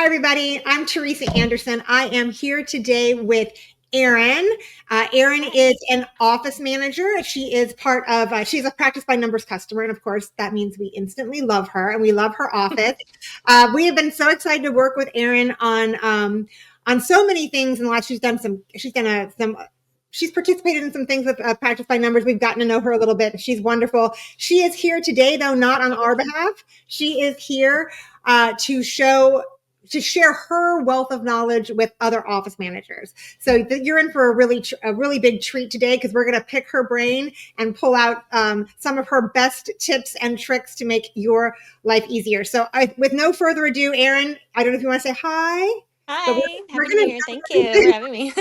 Hi, everybody. I'm Theresa Anderson. I am here today with Erin. Erin is an office manager. She is part of, she's a Practice by Numbers customer. And of course, that means we instantly love her and we love her office. We have been so excited to work with Erin on so many things in the last, she's participated in some things with Practice by Numbers. We've gotten to know her a little bit. She's wonderful. She is here today, though, not on our behalf. She is here to share her wealth of knowledge with other office managers. So you're in for a really big treat today, because we're going to pick her brain and pull out some of her best tips and tricks to make your life easier. So with no further ado, Erin, I don't know if you want to say hi. Hi, happy to be here. Thank you for having me.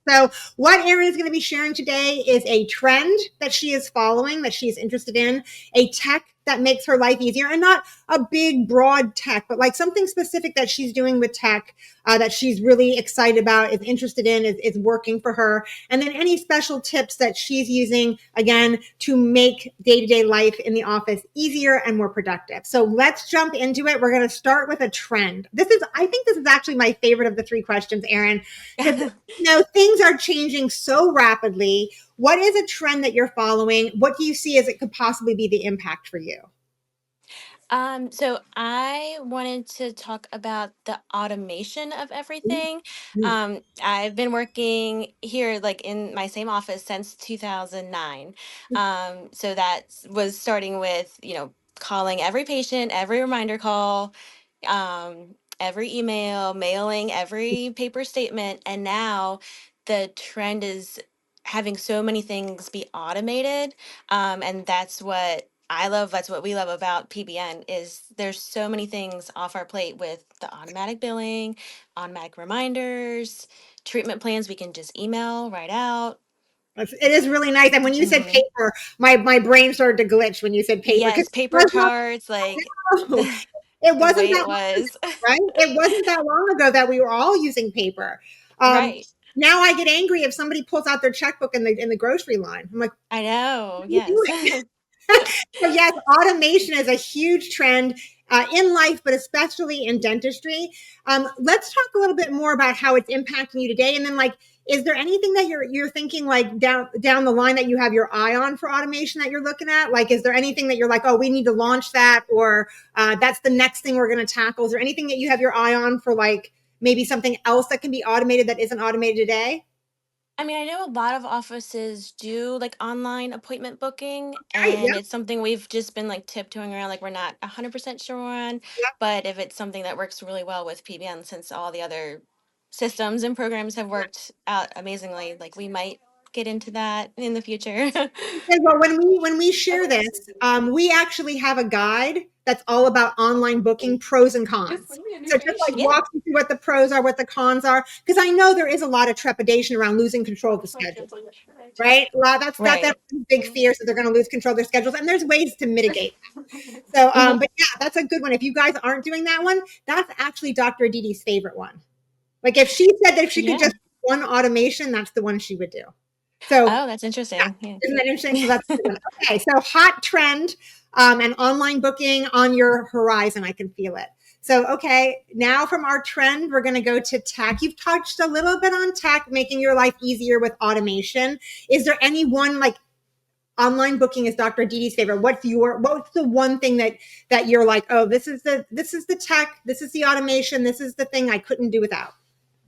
So what Erin is going to be sharing today is a trend that she is following, that she's interested in, a tech that makes her life easier, and not a big, broad tech, but like something specific that she's doing with tech that she's really excited about, is interested in, is working for her. And then any special tips that she's using, again, to make day-to-day life in the office easier and more productive. So let's jump into it. We're going to start with a trend. I think this is actually my favorite of the three questions, Erin, because things are changing so rapidly. What is a trend that you're following? What do you see as it could possibly be the impact for you? So I wanted to talk about the automation of everything. Mm-hmm. I've been working here like in my same office since 2009. So that was starting with, calling every patient, every reminder call, every email, mailing every paper statement. And now the trend is having so many things be automated. And that's what I love. That's what we love about PBN is there's so many things off our plate with the automatic billing, automatic reminders, treatment plans we can just email right out. It is really nice. And when you said Hmm. paper, my brain started to glitch when you said paper. Yes, paper charts, like It the wasn't way that it long was. ago, right? It wasn't that long ago that we were all using paper. Um, Right. Now I get angry if somebody pulls out their checkbook in the grocery line. I'm like, I know. what are you Yes. doing? So yes, automation is a huge trend in life, but especially in dentistry. Let's talk a little bit more about how it's impacting you today, and then is there anything that you're thinking like down the line that you have your eye on for automation that you're looking at? Like, is there anything that you're like, oh, we need to launch that, or that's the next thing we're going to tackle? Is there anything that you have your eye on for like maybe something else that can be automated that isn't automated today? I mean, I know a lot of offices do like online appointment booking, Right. and Yeah. it's something we've just been like tiptoeing around, like we're not 100% sure on. Yeah. But if it's something that works really well with PBN, since all the other systems and programs have worked out amazingly, like we might get into that in the future. Okay, well, when we share this, we actually have a guide that's all about online booking pros and cons. So just like Yeah. walk you through what the pros are, what the cons are, because I know there is a lot of trepidation around losing control of the schedule, right? A lot, that's Right. everyone's big fears that they're going to lose control of their schedules, and there's ways to mitigate. So, Hmm. but yeah, that's a good one. If you guys aren't doing that one, that's actually Dr. Aditi's favorite one. Like if she said that she could Yeah. just do one automation, that's the one she would do. So Oh, that's yeah, interesting. Yeah. isn't that interesting? So that's okay. So hot trend and online booking on your horizon. I can feel it. So, okay, now from our trend, we're going to go to tech. You've touched a little bit on tech, making your life easier with automation. Is there any one like online booking is Dr. Didi's favorite? What's the one thing that you're like, oh, this is the tech, this is the automation, this is the thing I couldn't do without?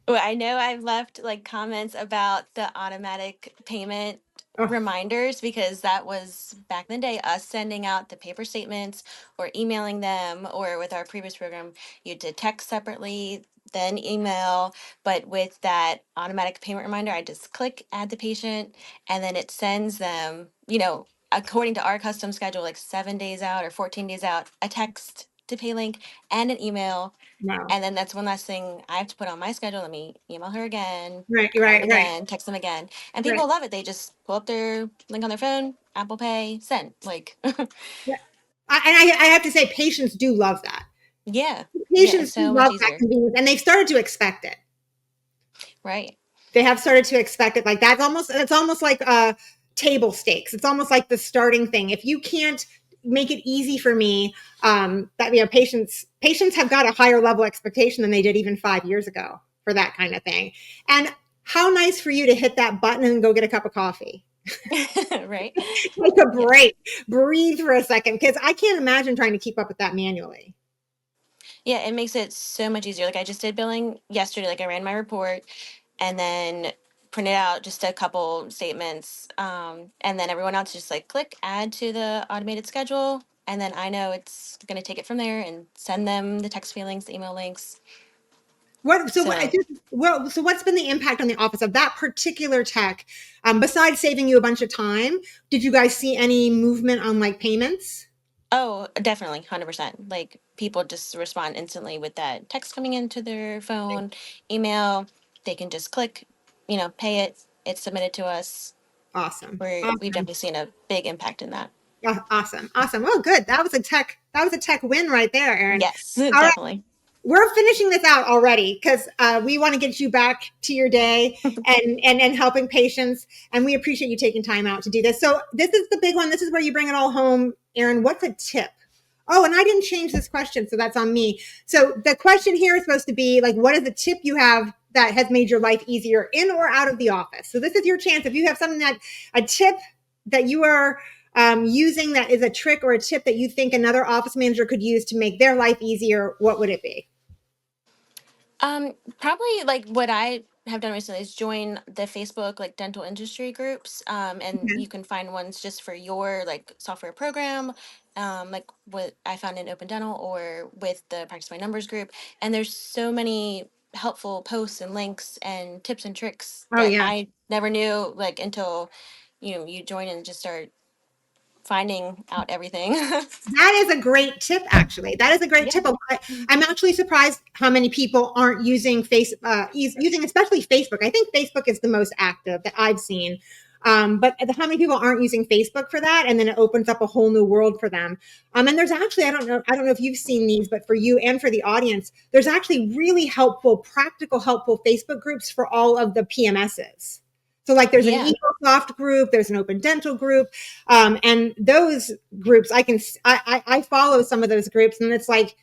Well, I know I've left like comments about the automatic payment Oh, reminders because that was back in the day us sending out the paper statements or emailing them, or with our previous program you did text separately then email. But with that automatic payment reminder, I just click add the patient, and then it sends them, according to our custom schedule, like 7 days out or 14 days out, a text to pay link and an email. wow. And then that's one last thing I have to put on my schedule. Let me email her again, Right, call them right, right, again, text them again. And right. people love it. They just pull up their link on their phone, Apple Pay, send. Like, Yeah. And I have to say, patients do love that. yeah. Yeah, Patients it's do so much love that easier. convenience, and they've started to expect it. Right. They have started to expect it. Like it's almost like table stakes. It's almost like the starting thing. If you can't make it easy for me. That patients have got a higher level expectation than they did even 5 years ago for that kind of thing. And how nice for you to hit that button and go get a cup of coffee. Right? Take a Yeah. break, breathe for a second, because I can't imagine trying to keep up with that manually. Yeah, it makes it so much easier. Like I just did billing yesterday, like I ran my report and then printed out just a couple statements. And then everyone else just like click add to the automated schedule. And then I know it's going to take it from there and send them the text feelings, the email links. What so what, So, well so what's been the impact on the office of that particular tech, besides saving you a bunch of time? Did you guys see any movement on like payments? oh, definitely, 100%. Like people just respond instantly with that text coming into their phone, email. They can just click, pay it. It's submitted to us. Awesome. We've definitely seen a big impact in that. Awesome. Awesome. Oh, good. That was a tech win right there, Erin. Yes, All right. definitely. We're finishing this out already because we want to get you back to your day and helping patients. And we appreciate you taking time out to do this. So this is the big one. This is where you bring it all home, Erin. What's a tip? Oh, and I didn't change this question, so that's on me. So the question here is supposed to be like, what is a tip you have that has made your life easier in or out of the office? So this is your chance. If you have something a tip that you are using that is a trick or a tip that you think another office manager could use to make their life easier, what would it be? Probably like what I have done recently is join the Facebook like dental industry groups. And Okay. you can find ones just for your like software program, like what I found in Open Dental or with the Practice by Numbers group. And there's so many helpful posts and links and tips and tricks Oh that yeah. I never knew like until you join and just start finding out everything. That is a great tip, actually. That is a great Yeah. tip. I'm actually surprised how many people aren't using using especially Facebook. I think Facebook is the most active that I've seen. But how many people aren't using Facebook for that? And then it opens up a whole new world for them. And there's actually, I don't know if you've seen these, but for you and for the audience, there's actually really helpful, practical, helpful Facebook groups for all of the PMSs. So like there's an Yeah. EcoSoft group, there's an Open Dental group, and those groups I follow some of those groups, and it's like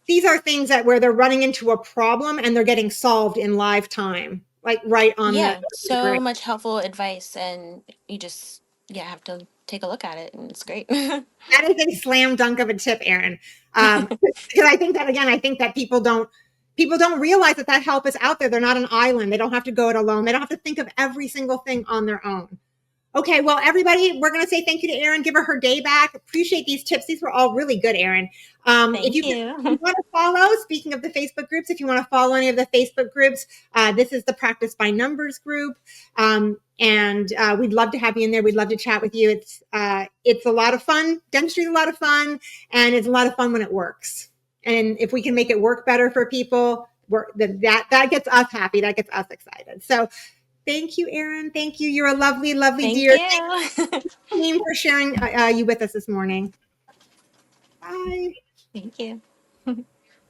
these are things that where they're running into a problem and they're getting solved in live time, like right on the Yeah, grid. so much helpful advice, and you just have to take a look at it, and it's great. That is a slam dunk of a tip, Erin. Because I think that again, I think that people don't realize that that help is out there. They're not an island. They don't have to go it alone. They don't have to think of every single thing on their own. Okay, well, everybody, we're going to say thank you to Erin. Give her her day back. Appreciate these tips. These were all really good, Erin. If Thank you you. want to follow, speaking of the Facebook groups, if you want to follow any of the Facebook groups, this is the Practice by Numbers group, and we'd love to have you in there. We'd love to chat with you. It's a lot of fun. Dentistry is a lot of fun, and it's a lot of fun when it works. And if we can make it work better for people, that gets us happy. That gets us excited. So thank you, Erin. Thank you. You're a lovely, lovely Thank dear. you. Thank you, team, for sharing you with us this morning. Bye. Thank you.